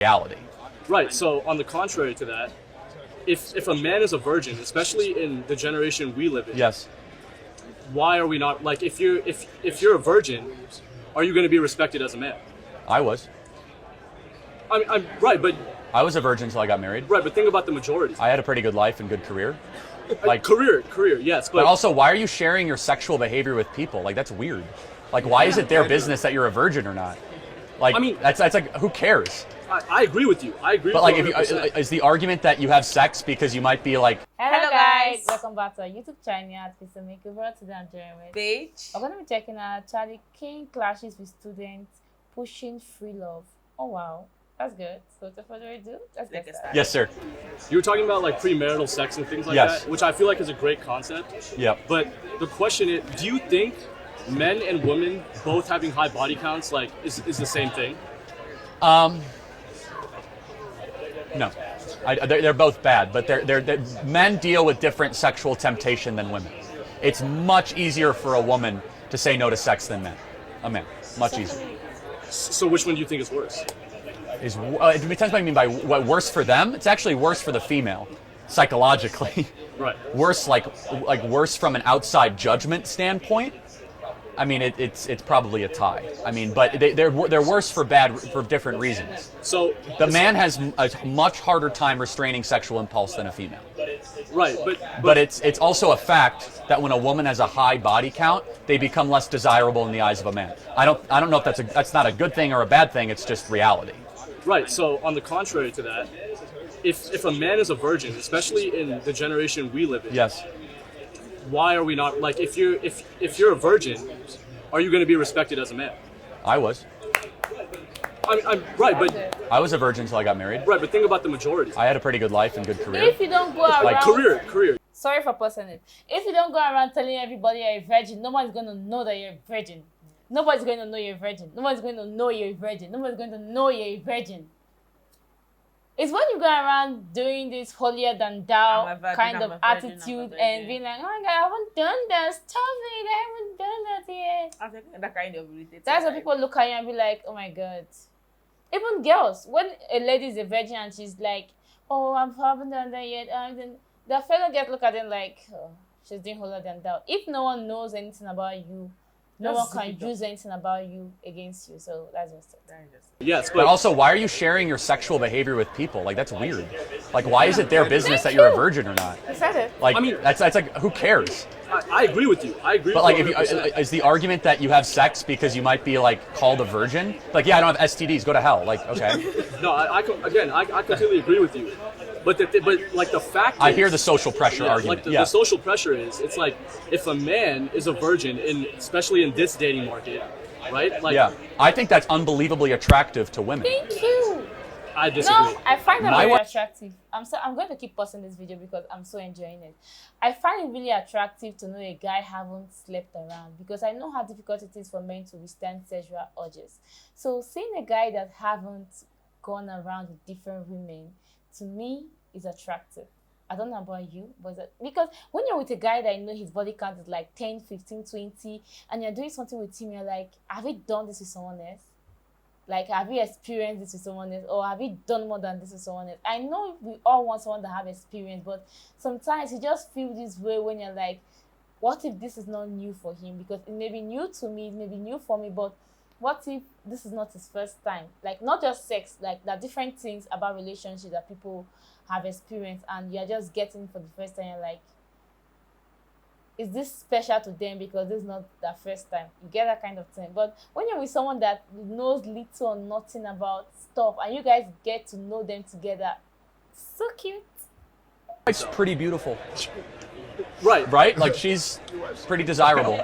reality. Right. So on the contrary to that, if a man is a virgin, especially in the generation we live in, Yes. why are we not like if you're a virgin, are you going to be respected as a man? I was. I'm right, but I was a virgin until I got married. right, but think about the majority. I had a pretty good life and good career. Like career, yes, But also, why are you sharing your sexual behavior with people? Like, that's weird. Like, why is it their business that you're a virgin or not? Like, I mean, that's like, who cares? I agree with you. I agree. But with like, you if you 100%. is the argument that you have sex because you might be like, Hello guys, welcome back to our YouTube channel at Mr. Makeover. Today I'm joined with Page. we're going to be checking out Charlie King clashes with students pushing free love. Oh wow, that's good. So without further ado, let's get started. yes, sir. You were talking about like premarital sex and things like Yes. that, which I feel like is a great concept. Yep. But the question is, do you think men and women both having high body counts like is the same thing? No, they're both bad, but they're men deal with different sexual temptation than women. It's much easier for a woman to say no to sex than a man. Much easier. So which one do you think is worse? It depends what I mean by what worse for them. It's actually worse for the female, psychologically. Right. Worse, like worse from an outside judgment standpoint. I mean, it's probably a tie. I mean, but they're worse for different reasons. So The man has a much harder time restraining sexual impulse than a female. right, But it's also a fact that when a woman has a high body count, they become less desirable in the eyes of a man. I don't know if that's not a good thing or a bad thing. It's just reality. right. So on the contrary to that, if a man is a virgin, especially in the generation we live in, Yes. why are we not like if you're a virgin, are you going to be respected as a man? I was. I'm right, but I was a virgin until I got married. right, but think about the majority. I had a pretty good life and good career. If you don't go around, Like Career. sorry for posting it. If you don't go around telling everybody you're a virgin, nobody's going to know that you're a virgin. Nobody's going to know you're a virgin. Nobody's going to know you're a virgin. Nobody's going to know you're a virgin. It's when you go around doing this holier than thou I'm a virgin, kind I'm of a virgin, I'm a attitude virgin. and being like, oh my God, I haven't done that. Stop it. I haven't done that yet. I think that kind of irritating. That's when people look at you and be like, oh my God. Even girls, when a lady is a virgin and she's like, oh, I haven't done that yet, then the fellow gets look at them like, oh, she's doing holier than thou. If no one knows anything about you, no one That's can stupid. use anything about you against you. So that's just it. Yes, But also, why are you sharing your sexual behavior with people? Like, that's weird. Like, why is it their business that you're a virgin or not? I said it. Like, I mean- that's like, who cares? I agree with you. I agree. But with like, you if you 100%. is the argument that you have sex because you might be like called a virgin? Like, yeah, I don't have STDs. Go to hell. Like, okay. No, I completely agree with you. But like the fact I is, hear the social pressure yeah, argument. like the yeah. social pressure is, it's like if a man is a virgin, especially in this dating market, right? Like, Yeah, I think that's unbelievably attractive to women. Thank you. I disagree. No, I find that My very wa- attractive. I'm going to keep posting this video because I'm so enjoying it. I find it really attractive to know a guy haven't slept around because I know how difficult it is for men to withstand sexual urges. So seeing a guy that haven't gone around with different women, to me, is attractive. I don't know about you, but because when you're with a guy that you know his body count is like 10, 15, 20, and you're doing something with him, you're like, have you done this with someone else? Like, have you experienced this with someone else? Or have you done more than this with someone else? I know we all want someone to have experience, but sometimes you just feel this way when you're like, what if this is not new for him? Because it may be new to me, it may be new for me, but what if this is not his first time? Like, not just sex, like, there are different things about relationships that people have experienced, and you're just getting for the first time, you're like, is this special to them because this is not their first time? You get that kind of thing. But when you're with someone that knows little or nothing about stuff and you guys get to know them together, so cute. It's pretty beautiful, right, right? Like, she's pretty desirable.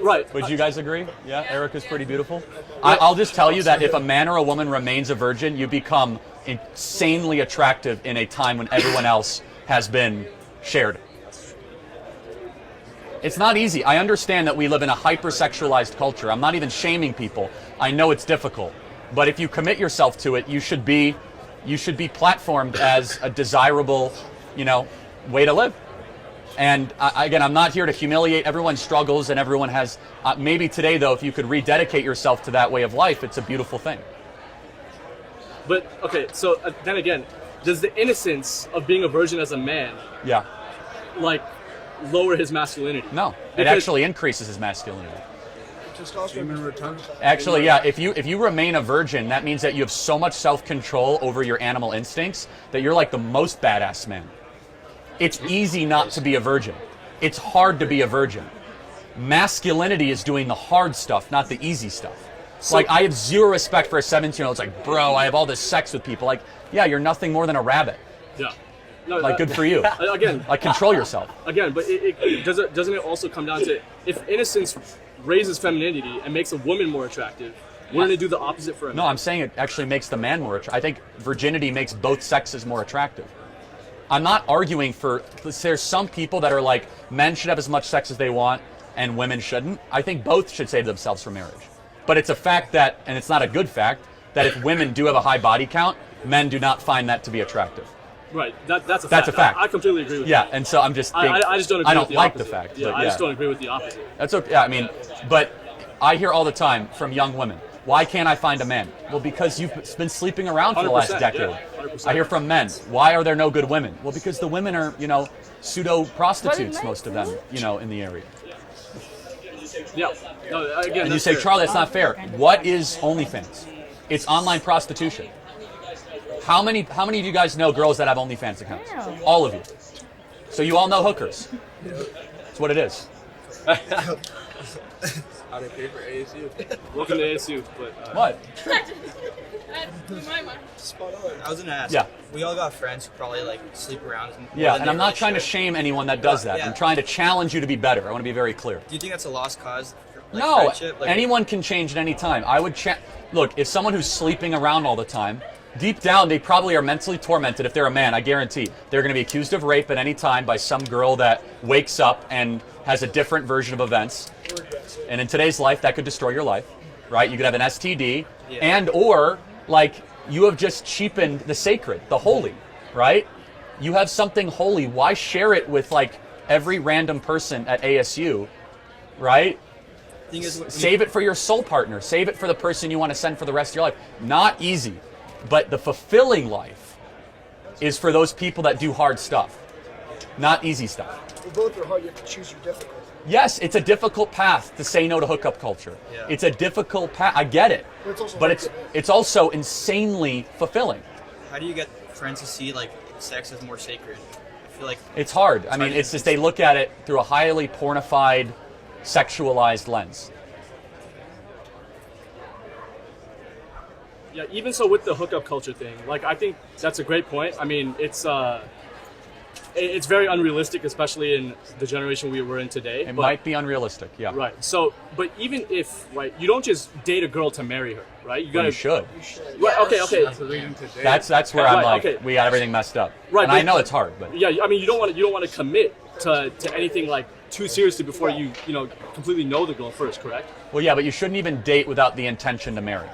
right. Would you guys agree? Yeah, Erica's pretty beautiful. I'll just tell you that if a man or a woman remains a virgin, you become insanely attractive in a time when everyone else has been shared. It's not easy. I understand that we live in a hypersexualized culture. I'm not even shaming people. I know it's difficult. But if you commit yourself to it, you should be platformed as a desirable, way to live. And again, I'm not here to humiliate. Everyone struggles and everyone has, maybe today though, if you could rededicate yourself to that way of life, it's a beautiful thing. But okay, so then again, does the innocence of being a virgin as a man, Yeah. like, lower his masculinity? No, it Because- actually increases his masculinity. Human return. Actually, yeah, if you remain a virgin, that means that you have so much self-control over your animal instincts that you're like the most badass man. It's easy not to be a virgin. It's hard to be a virgin. Masculinity is doing the hard stuff, not the easy stuff. Like, I have zero respect for a 17-year-old. It's like, bro, I have all this sex with people. Like, yeah, you're nothing more than a rabbit. Yeah. No, Like, good for you. Again, Like, control yourself. Again, but doesn't it also come down to, if innocence raises femininity and makes a woman more attractive, wouldn't it do the opposite for a man? No, I'm saying it actually makes the man more attractive. I think virginity makes both sexes more attractive. I'm not arguing for, there's some people that are like, men should have as much sex as they want and women shouldn't. I think both should save themselves for marriage. But it's a fact that, and it's not a good fact, that if women do have a high body count, men do not find that to be attractive. Right, that's a fact. That's a fact. I completely agree with Yeah, that. and so I'm just being, I just don't agree I don't with the like opposite. the fact. Yeah, but I just don't agree with the opposite. That's okay. Yeah, I mean, but I hear all the time from young women, why can't I find a man? Well, because you've been sleeping around for the last 100%, decade. yeah, 100%. I hear from men, why are there no good women? Well, because the women are, pseudo prostitutes, But it most of them, in the area. Yeah. No, again, And you that's say, fair. Charlie, that's not fair. What is OnlyFans? It's online prostitution. How many of you guys know girls that have OnlyFans accounts? Yeah. All of you. So you all know hookers. That's what it is. How they pay for ASU. Welcome to ASU. But, What? Spot on. I was gonna ask. Yeah. We all got friends who probably like sleep around. More Yeah, than and they I'm not really trying to should. shame anyone that does that. Yeah. I'm trying to challenge you to be better. I want to be very clear. Do you think that's a lost cause? For, like, No, friendship? Like, anyone can change at any time. I would look, if someone who's sleeping around all the time, deep down they probably are mentally tormented. If they're a man, I guarantee they're going to be accused of rape at any time by some girl that wakes up and has a different version of events. And in today's life, that could destroy your life, right? You could have an STD, and or like you have just cheapened the sacred, the holy, right? You have something holy. Why share it with like every random person at ASU, right? thing is, Save it for your soul partner. Save it for the person you want to send for the rest of your life. Not easy, but the fulfilling life is for those people that do hard stuff, not easy stuff. Well, both are hard. You have to choose your difficult. Yes, it's a difficult path to say no to hookup culture. Yeah. It's a difficult path. I get it, But it's also but hard it's also insanely fulfilling. how do you get friends to see like sex as more sacred? I feel like It's hard. I mean, hard to it's just they look at it through a highly pornified, sexualized lens. yeah, even so with the hookup culture thing, like I think that's a great point. I mean, it's very unrealistic, especially in the generation we were in today. It but- might be unrealistic, yeah. Right. So, but even if, right, you don't just date a girl to marry her, right? You But gotta. you should. Right, okay. That's the reason today. That's where I'm Right, like, okay. we got everything messed up. Right, and I but- know it's hard, but Yeah, I mean, you don't want to commit to anything like too seriously before you completely know the girl first, correct? well, yeah, but you shouldn't even date without the intention to marry.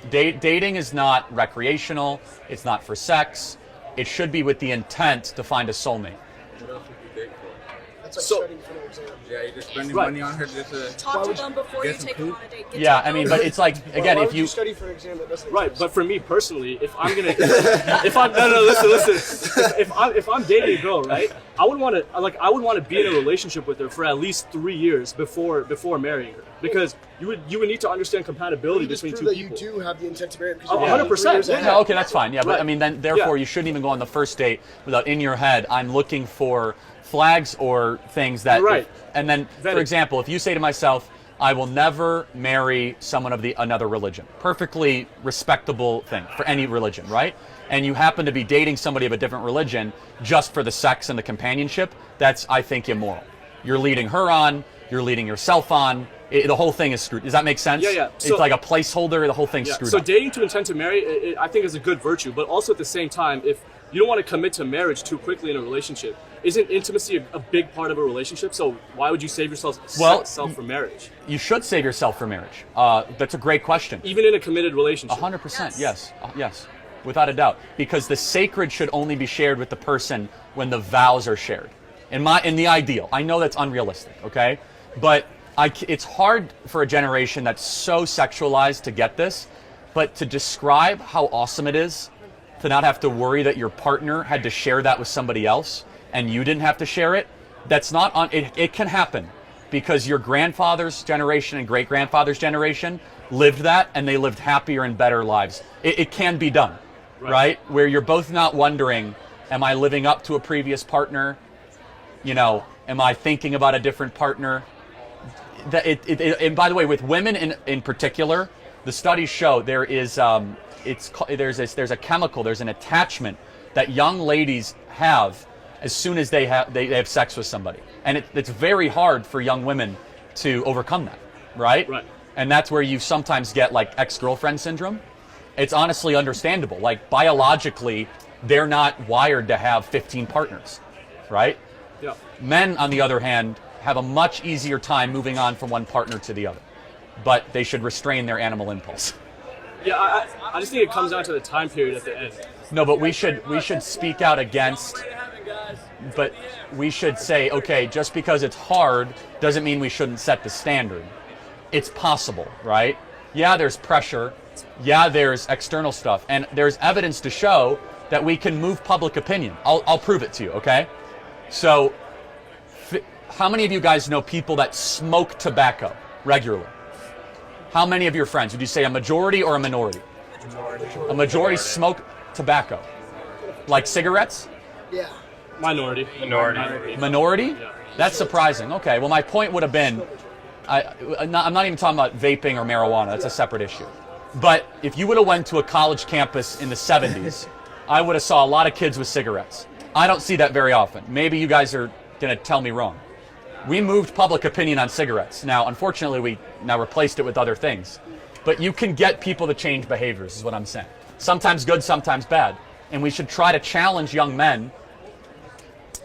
Dating is not recreational. It's not for sex. It should be with the intent to find a soulmate. What else would you date for? That's like So- studying for an exam. Yeah, you're just spending Right. money on her just to... Talk to them before you get some take them food? on a date. Get Yeah, to I mean, know but them. it's like, again, Why if would you study for an exam that doesn't Right, exist? but for me personally, if I'm gonna, if I'm no, listen, if I'm dating a girl, right, I would want to be in a relationship with her for at least 3 years before marrying her, because you would need to understand compatibility You just between prove two that people. you do have the intent to marry because Oh, you're 100%, 3 years yeah. ahead. yeah, okay, that's fine. Yeah, but Right. I mean, then therefore Yeah. you shouldn't even go on the first date without in your head, I'm looking for flags or things that. Right. And then, for Vetting. example, if you say to myself, I will never marry someone of another religion. Perfectly respectable thing for any religion, right? And you happen to be dating somebody of a different religion just for the sex and the companionship, that's, I think, immoral. You're leading her on, you're leading yourself on. The whole thing is screwed. Does that make sense? Yeah, yeah. It's So- like a placeholder. The whole thing's Yeah. screwed So up. dating to intent to marry, I think, is a good virtue, but also at the same time, if you don't want to commit to marriage too quickly in a relationship, isn't intimacy a big part of a relationship? So why would you save yourself for marriage, You should save yourself for marriage. That's a great question. even in a committed relationship? 100%, yes, yes, without a doubt. Because the sacred should only be shared with the person when the vows are shared. In the ideal, I know that's unrealistic, okay, but it's hard for a generation that's so sexualized to get this. But to describe how awesome it is to not have to worry that your partner had to share that with somebody else and you didn't have to share it, that's not on. It can happen because your grandfather's generation and great grandfather's generation lived that, and they lived happier and better lives. It can be done, right? Where you're both not wondering, am I living up to a previous partner? You know, am I thinking about a different partner? And by the way, with women in particular, the studies show there's a chemical, there's an attachment that young ladies have as soon as they have sex with somebody, and it's very hard for young women to overcome that, right? Right. And that's where you sometimes get like ex-girlfriend syndrome. It's honestly understandable. Like biologically, they're not wired to have 15 partners, right? Yeah. Men, on the other hand, have a much easier time moving on from one partner to the other, but they should restrain their animal impulse. Yeah, I just think it comes down to the time period at the end. No, but we should speak out against. But we should say, okay, just because it's hard doesn't mean we shouldn't set the standard. It's possible, right? Yeah, there's pressure. Yeah, there's external stuff, and there's evidence to show that we can move public opinion. I'll prove it to you, okay? So, how many of you guys know people that smoke tobacco regularly? How many of your friends? Would you say a majority or a minority? A majority smoke tobacco. Like cigarettes? Yeah. Minority. Minority? Yeah. That's surprising. Okay, well my point would have been, I'm not even talking about vaping or marijuana. That's a separate issue. But if you would have went to a college campus in the 70s, I would have saw a lot of kids with cigarettes. I don't see that very often. Maybe you guys are going to tell me wrong. We moved public opinion on cigarettes. Now, unfortunately, we now replaced it with other things. But you can get people to change behaviors, is what I'm saying. Sometimes good, sometimes bad. And we should try to challenge young men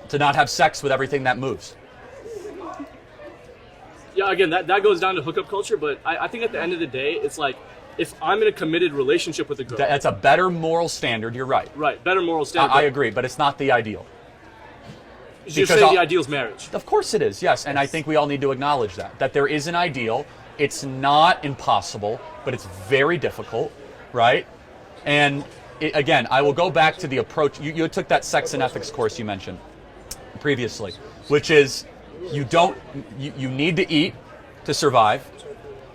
to not have sex with everything that moves. Yeah, again, that goes down to hookup culture, but I think at the end of the day, it's like, if I'm in a committed relationship with a girl. That's a better moral standard, you're right. Right, better moral standard. I agree, but it's not the ideal. You're saying the ideal is marriage. Of course it is, yes. And I think we all need to acknowledge that there is an ideal. It's not impossible, but it's very difficult, right? And again, I will go back to the approach. You took that sex and ethics course you mentioned previously, which is you need to eat to survive.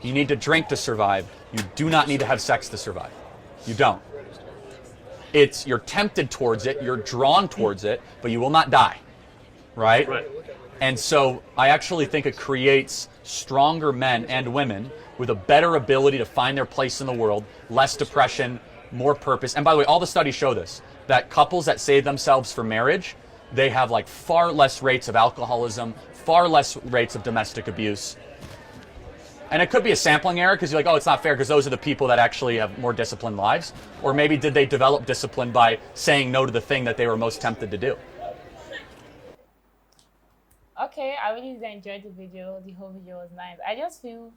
You need to drink to survive. You do not need to have sex to survive. You don't. You're tempted towards it, you're drawn towards it, but you will not die. Right? Right. And so I actually think it creates stronger men and women with a better ability to find their place in the world, less depression, more purpose. And by the way, all the studies show this, that couples that save themselves for marriage, they have like far less rates of alcoholism, far less rates of domestic abuse. And it could be a sampling error because you're like, oh, it's not fair because those are the people that actually have more disciplined lives. Or maybe did they develop discipline by saying no to the thing that they were most tempted to do? Okay, I really enjoyed the video. The whole video was nice. I just feel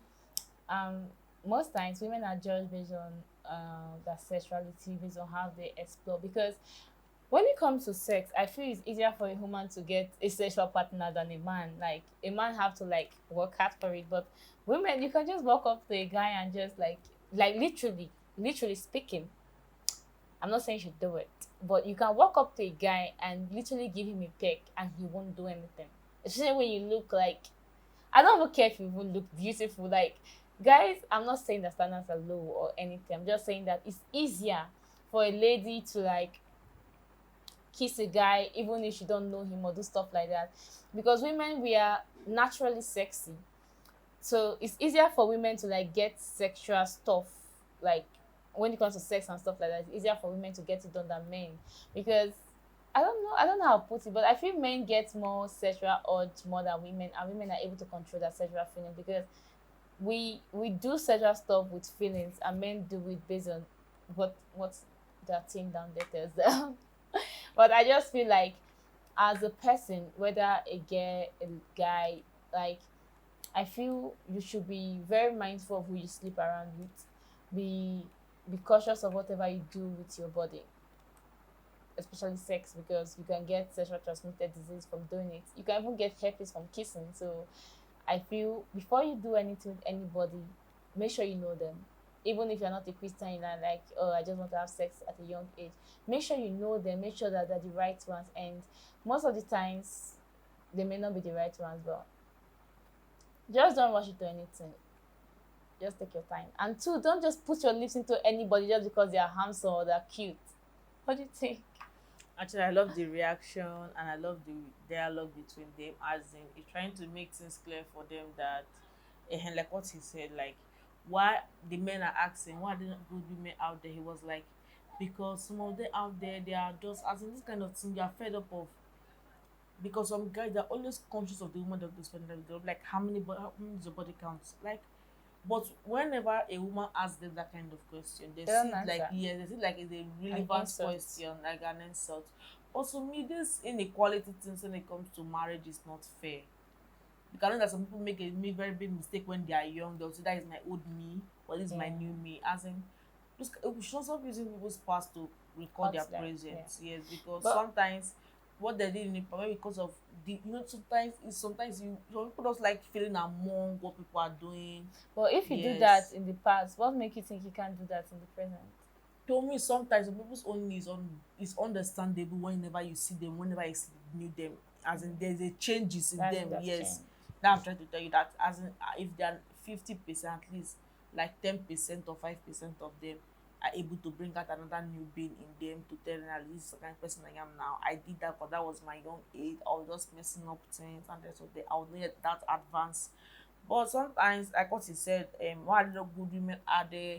most times women are judged based on their sexuality, based on how they explore. Because when it comes to sex, I feel it's easier for a woman to get a sexual partner than a man. Like, a man have to like work hard for it, but women, you can just walk up to a guy and just like literally speaking. I'm not saying you should do it, but you can walk up to a guy and literally give him a peck and he won't do anything. Especially when you look like, I don't even care if you even look beautiful. Like, guys, I'm not saying that standards are low or anything. I'm just saying that it's easier for a lady to like kiss a guy even if she don't know him or do stuff like that. Because women, we are naturally sexy. So it's easier for women to like get sexual stuff, like when it comes to sex and stuff like that. It's easier for women to get it done than men. Because I don't know how to put it, but I feel men get more sexual urge more than women, and women are able to control their sexual feelings because we do sexual stuff with feelings, and men do it based on what their team down there tells them. But I just feel like as a person, whether a girl, a guy, like, I feel you should be very mindful of who you sleep around with. Be cautious of whatever you do with your body, especially sex, because you can get sexual transmitted disease from doing it. You can even get herpes from kissing. So I feel before you do anything with anybody, make sure you know them. even if you're not a Christian, you're not like, oh, I just want to have sex at a young age. Make sure you know them, make sure that they're the right ones. And most of the times, they may not be the right ones, but just don't rush into anything. Just take your time. And two, don't just put your lips into anybody just because they are handsome or they're cute. What do you think? Actually, I love the reaction and I love the dialogue between them, as in it's trying to make things clear for them that, like what he said, like why the men are asking, why are there not good women out there? He was like, because some of them out there, they are just, as in this kind of thing, they are fed up of. Because some guys, they're always conscious of the woman that they spend time with, like how many is your body counts, like. But whenever a woman asks them that kind of question, they They don't see it like, answer. yeah, they see it like it's a relevant insult. question, like an insult. Also, me, this inequality things when it comes to marriage is not fair. Because I know that some people make a very big mistake when they are young. They'll say that is my old me, or this is my new me. As in, just, we should stop using people's past to record their Hurt them, present. Yes, because But- sometimes what they did in it, maybe because of the, you know, sometimes you some people just like feeling among what people are doing. But if you do Yes. that in the past, what makes you think you can't do that in the present? To me, sometimes some people's own is understandable whenever you see them, whenever you knew them, as in there's a changes in them. That's Yes, change. that I'm trying to tell you that, as in if they are 50%, at least like 10% or 5% of them are able to bring out another new being in them to tell them that this is the kind of person I am now. I did that because that was my young age. I was just messing up things, and that's what I was not yet that advanced. But sometimes, like what he said, why the good women are there?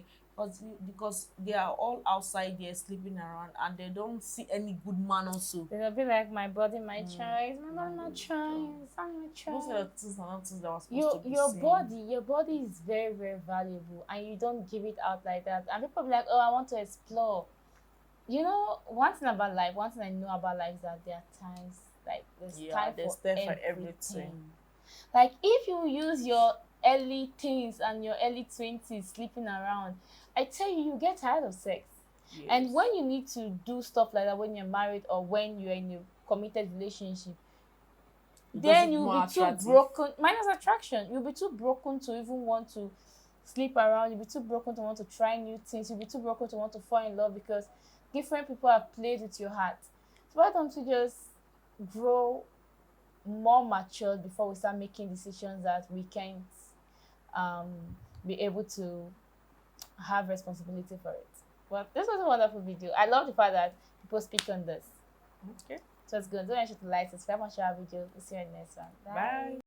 Because they are all outside there sleeping around, and they don't see any good man also. They'll be like, my body, my choice, my body, my choice, I'm my Those choice. are the things are not things that was supposed to be Your seen. your body is very, very valuable, and you don't give it out like that. And people be like, oh, I want to explore. You know, one thing about life, one thing I know about life is that there are times, like there's time there's for time for everything. everything. Like if you use your early teens and your early 20s sleeping around, I tell you, you get tired of sex. Yes. And when you need to do stuff like that when you're married or when you're in a committed relationship, It then doesn't you'll more be too attractive. broken. Minus attraction, you'll be too broken to even want to sleep around. You'll be too broken to want to try new things. You'll be too broken to want to fall in love because different people have played with your heart. So why don't you just grow more matured before we start making decisions that we can't be able to have responsibility for it? But this was a wonderful video. I love the fact that people speak on this. Okay. So it's good. Don't forget to like, subscribe, and share our video. We'll see you in the next one. Bye.